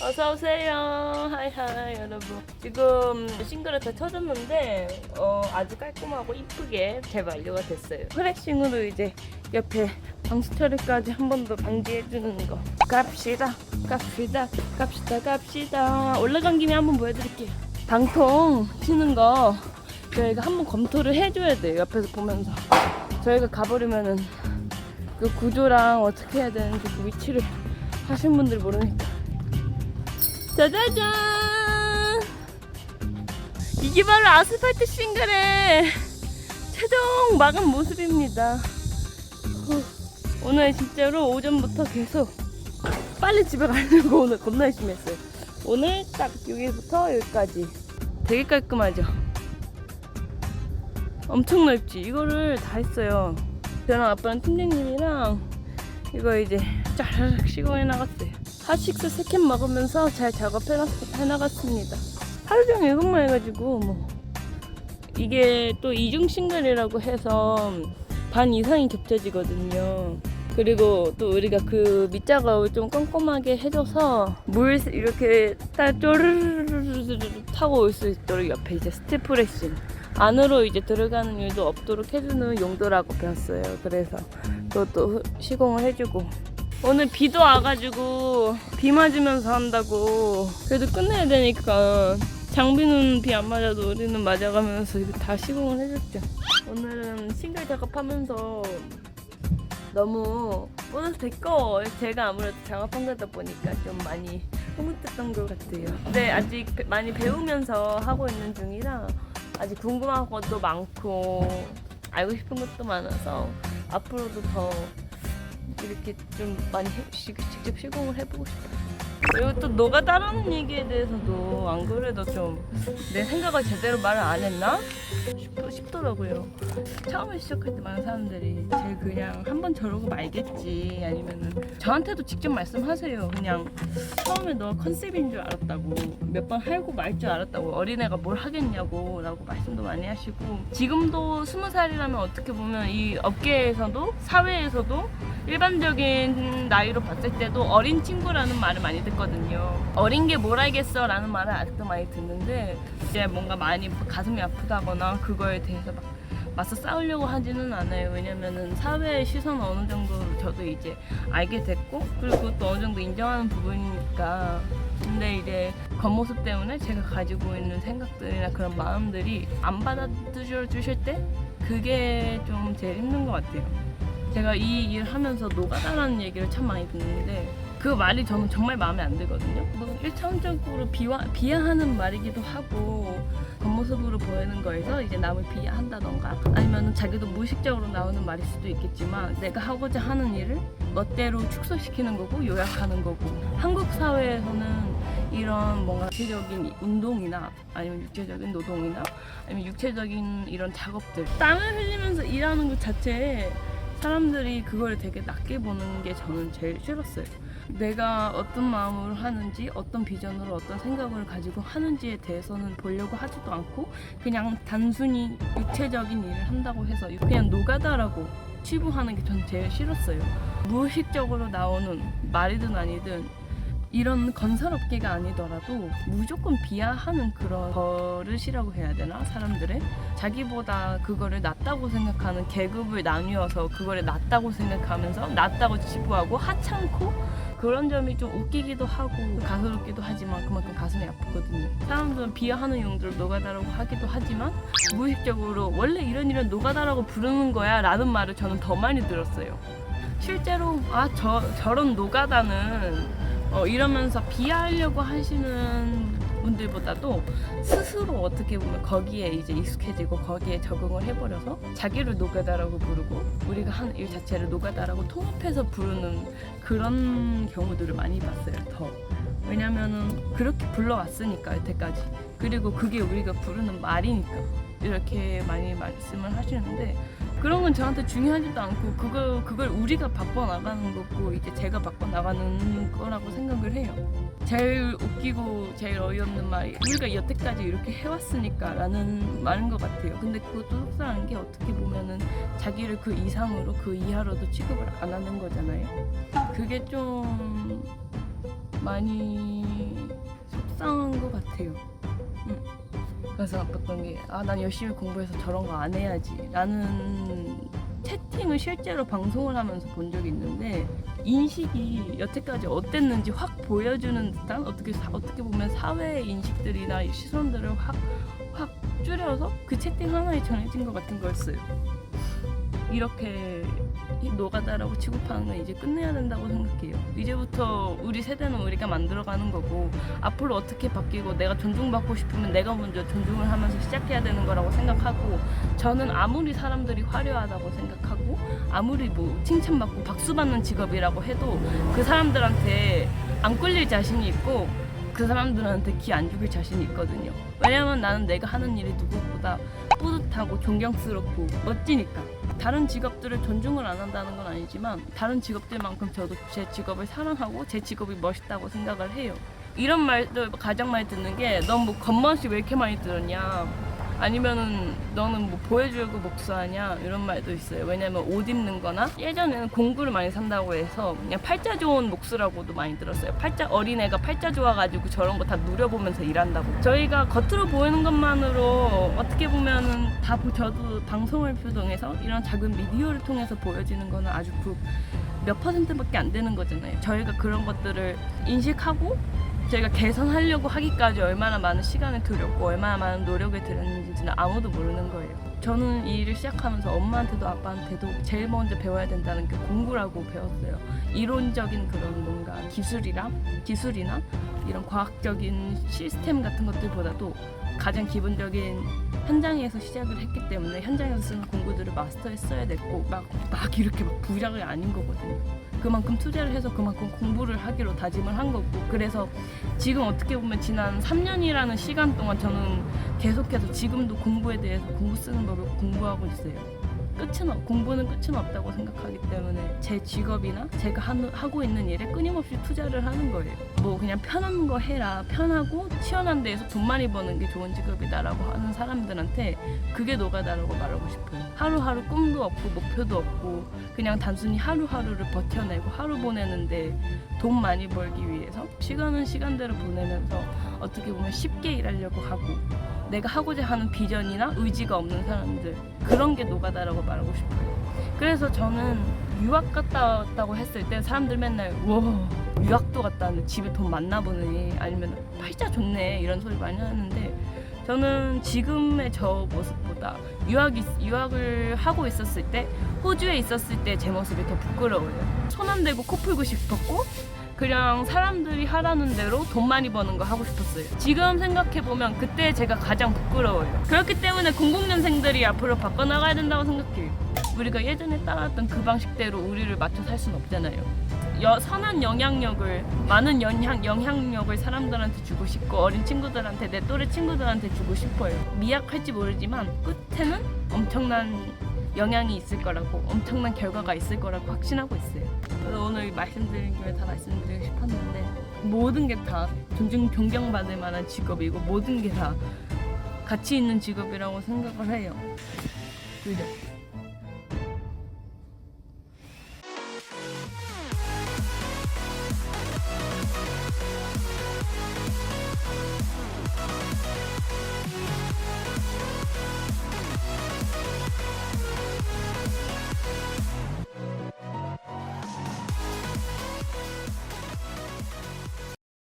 어서오세요. 하이하이 여러분. 지금 싱글을 다 쳐줬는데 아주 깔끔하고 이쁘게 잘 완료가 됐어요. 프레싱으로 이제 옆에 방수 처리까지 한 번 더 방지해주는 거. 갑시다. 올라간 김에 한번 보여드릴게요. 방통 치는 거 저희가 한번 검토를 해줘야 돼요. 옆에서 보면서. 저희가 가버리면은 그 구조랑 어떻게 해야 되는지 그 위치를 하신 분들 모르니까. 짜자잔! 이게 바로 아스팔트 싱글의 최종 마감 모습입니다. 오늘 진짜로 오전부터 계속 빨리 집에 가려고 오늘 겁나 열심히 했어요. 오늘 딱 여기부터 여기까지 되게 깔끔하죠? 엄청 넓지? 이거를 다 했어요. 저랑 아빠랑 팀장님이랑 이거 이제 짜르륵 시공해 나갔어요. 핫식스 3캔 먹으면서 잘 작업해 나갔습니다. 하루 종일 이것만 해가지고 뭐 이게 또 이중 싱글이라고 해서 반 이상이 겹쳐지거든요. 그리고 또 우리가 그 밑작업을 좀 꼼꼼하게 해줘서 물 이렇게 딱 쪼르르르르 타고 올 수 있도록 옆에 이제 스티프레싱 안으로 이제 들어가는 일도 없도록 해주는 용도라고 배웠어요. 그래서 그것도 시공을 해주고 오늘 비도 와가지고 비 맞으면서 한다고 그래도 끝내야 되니까 장비는 비 안 맞아도 우리는 맞아가면서 이거 다 시공을 해줬죠. 오늘은 싱글 작업하면서 너무 보너스 됐고 제가 아무래도 작업한 거다 보니까 좀 많이 흐뭇했던 것 같아요. 근데 아직 많이 배우면서 하고 있는 중이라 아직 궁금한 것도 많고 알고 싶은 것도 많아서 앞으로도 더 이렇게 좀 많이 직접 시공을 해보고 싶어요. 그리고 또 너가 따르는 얘기에 대해서도 안 그래도 좀 내 생각을 제대로 말을 안 했나 싶더라고요. 처음에 시작할 때 많은 사람들이 제일 그냥 한번 저러고 말겠지 아니면은 저한테도 직접 말씀하세요. 그냥 처음에 너 컨셉인 줄 알았다고 몇 번 하고 말 줄 알았다고 어린애가 뭘 하겠냐고 라고 말씀도 많이 하시고 지금도 20살이라면 어떻게 보면 이 업계에서도 사회에서도 일반적인 나이로 봤을 때도 어린 친구라는 말을 많이 듣거든요. 어린 게 뭘 알겠어 라는 말을 아직도 많이 듣는데 이제 뭔가 많이 가슴이 아프다거나 그거에 대해서 막 맞서 싸우려고 하지는 않아요. 왜냐면은 사회의 시선 어느 정도 저도 이제 알게 됐고 그리고 그것도 어느 정도 인정하는 부분이니까. 근데 이제 겉모습 때문에 제가 가지고 있는 생각들이나 그런 마음들이 안 받아주실 때 그게 좀 제일 힘든 것 같아요. 제가 이 일 하면서 노가다라는 얘기를 참 많이 듣는데 그 말이 저는 정말 마음에 안 들거든요. 뭐 1차원적으로 비하하는 말이기도 하고 겉모습으로 보이는 거에서 이제 남을 비하한다던가 아니면 자기도 무의식적으로 나오는 말일 수도 있겠지만 내가 하고자 하는 일을 멋대로 축소시키는 거고 요약하는 거고 한국 사회에서는 이런 뭔가 육체적인 운동이나 아니면 육체적인 노동이나 아니면 육체적인 이런 작업들 땀을 흘리면서 일하는 것 자체에 사람들이 그걸 되게 낮게 보는 게 저는 제일 싫었어요. 내가 어떤 마음으로 하는지 어떤 비전으로 어떤 생각을 가지고 하는지에 대해서는 보려고 하지도 않고 그냥 단순히 육체적인 일을 한다고 해서 그냥 노가다라고 치부하는 게 전 제일 싫었어요. 무의식적으로 나오는 말이든 아니든 이런 건설업계가 아니더라도 무조건 비하하는 그런 버릇이라고 해야 되나? 사람들의 자기보다 그거를 낫다고 생각하는 계급을 나뉘어서 그거를 낫다고 생각하면서 낫다고 치부하고 하찮고 그런 점이 좀 웃기기도 하고 가소롭기도 하지만 그만큼 가슴이 아프거든요. 사람들은 비하하는 용도로 노가다라고 하기도 하지만 무의식적으로 원래 이런 노가다라고 부르는 거야 라는 말을 저는 더 많이 들었어요. 실제로 저런 노가다는 이러면서 비하하려고 하시는 분들보다도 스스로 어떻게 보면 거기에 이제 익숙해지고 거기에 적응을 해버려서 자기를 노가다라고 부르고 우리가 하는 일 자체를 노가다라고 통합해서 부르는 그런 경우들을 많이 봤어요. 더 왜냐면은 그렇게 불러왔으니까 여태까지 그리고 그게 우리가 부르는 말이니까 이렇게 많이 말씀을 하시는데 그런 건 저한테 중요하지도 않고 그걸 우리가 바꿔나가는 거고 이제 제가 바꿔나가는 거라고 생각을 해요. 제일 웃기고 제일 어이없는 말이 우리가 여태까지 이렇게 해왔으니까 라는 말인 것 같아요. 근데 그것도 속상한 게 어떻게 보면은 자기를 그 이상으로 그 이하로도 취급을 안 하는 거잖아요. 그게 좀 많이 속상한 것 같아요. 그래서 아팠던 게 난 열심히 공부해서 저런 거 안 해야지 라는 채팅을 실제로 방송을 하면서 본 적이 있는데 인식이 여태까지 어땠는지 확 보여주는 듯한 어떻게 보면 사회의 인식들이나 시선들을 확 줄여서 그 채팅 하나에 전해진 것 같은 거였어요. 이렇게 노가다라고 취급하는 건 이제 끝내야 된다고 생각해요. 이제부터 우리 세대는 우리가 만들어가는 거고 앞으로 어떻게 바뀌고 내가 존중받고 싶으면 내가 먼저 존중을 하면서 시작해야 되는 거라고 생각하고 저는 아무리 사람들이 화려하다고 생각하고 아무리 뭐 칭찬받고 박수받는 직업이라고 해도 그 사람들한테 안 꿀릴 자신이 있고 그 사람들한테 기 안 죽일 자신이 있거든요. 왜냐면 나는 내가 하는 일이 누구보다 뿌듯하고 존경스럽고 멋지니까. 다른 직업들을 존중을 안 한다는 건 아니지만 다른 직업들만큼 저도 제 직업을 사랑하고 제 직업이 멋있다고 생각을 해요. 이런 말도 가장 많이 듣는 게 넌 뭐 겉멋이 왜 이렇게 많이 들었냐, 아니면은 너는 뭐 보여주려고 목수하냐, 이런 말도 있어요. 왜냐면 옷 입는 거나 예전에는 공구를 많이 산다고 해서 그냥 팔자 좋은 목수라고도 많이 들었어요. 어린애가 팔자 좋아가지고 저런 거 다 누려보면서 일한다고. 저희가 겉으로 보이는 것만으로 어떻게 보면은 저도 방송을 통해서 이런 작은 미디어를 통해서 보여지는 거는 아주 몇 %밖에 안 되는 거잖아요. 저희가 그런 것들을 인식하고 저희가 개선하려고 하기까지 얼마나 많은 시간을 들였고 얼마나 많은 노력을 들였는지는 아무도 모르는 거예요. 저는 이 일을 시작하면서 엄마한테도 아빠한테도 제일 먼저 배워야 된다는 게 공부라고 배웠어요. 이론적인 그런 뭔가 기술이나 이런 과학적인 시스템 같은 것들보다도 가장 기본적인 현장에서 시작을 했기 때문에 현장에서 쓰는 공부들을 마스터했어야 됐고 막 이렇게 부자가 아닌 거거든요. 그만큼 투자를 해서 그만큼 공부를 하기로 다짐을 한 거고, 그래서 지금 어떻게 보면 지난 3년이라는 시간 동안 저는 계속해서 지금도 공부에 대해서 공부 쓰는 법을 공부하고 있어요. 공부는 끝은 없다고 생각하기 때문에 제 직업이나 제가 하고 있는 일에 끊임없이 투자를 하는 거예요. 뭐 그냥 편한 거 해라, 편하고 치열한 데에서 돈 많이 버는 게 좋은 직업이다라고 하는 사람들한테 그게 노가다라고 말하고 싶어요. 하루하루 꿈도 없고 목표도 없고 그냥 단순히 하루하루를 버텨내고 하루 보내는데 돈 많이 벌기 위해서 시간은 시간대로 보내면서 어떻게 보면 쉽게 일하려고 하고 내가 하고자 하는 비전이나 의지가 없는 사람들, 그런 게 노가다라고 말하고 싶어요. 그래서 저는 유학 갔다 왔다고 했을 때 사람들 맨날 와 유학도 갔다 왔는데 집에 돈 많나 보네, 아니면 팔자 좋네, 이런 소리 많이 하는데 저는 지금의 저 모습보다 유학을 하고 있었을 때, 호주에 있었을 때 제 모습이 더 부끄러워요. 손 안 대고 코 풀고 싶었고 그냥 사람들이 하라는 대로 돈 많이 버는 거 하고 싶었어요. 지금 생각해보면 그때 제가 가장 부끄러워요. 그렇기 때문에 00년생들이 앞으로 바꿔나가야 된다고 생각해요. 우리가 예전에 따라왔던 그 방식대로 우리를 맞춰 살 수는 없잖아요. 선한 영향력을, 많은 영향력을 사람들한테 주고 싶고 어린 친구들한테, 내 또래 친구들한테 주고 싶어요. 미약할지 모르지만 끝에는 엄청난 영향이 있을 거라고, 엄청난 결과가 있을 거라고 확신하고 있어요. 그래서 오늘 말씀드린 김에 다 말씀드리고 싶었는데 모든 게 다 존경받을 만한 직업이고 모든 게 다 가치 있는 직업이라고 생각을 해요. 그죠?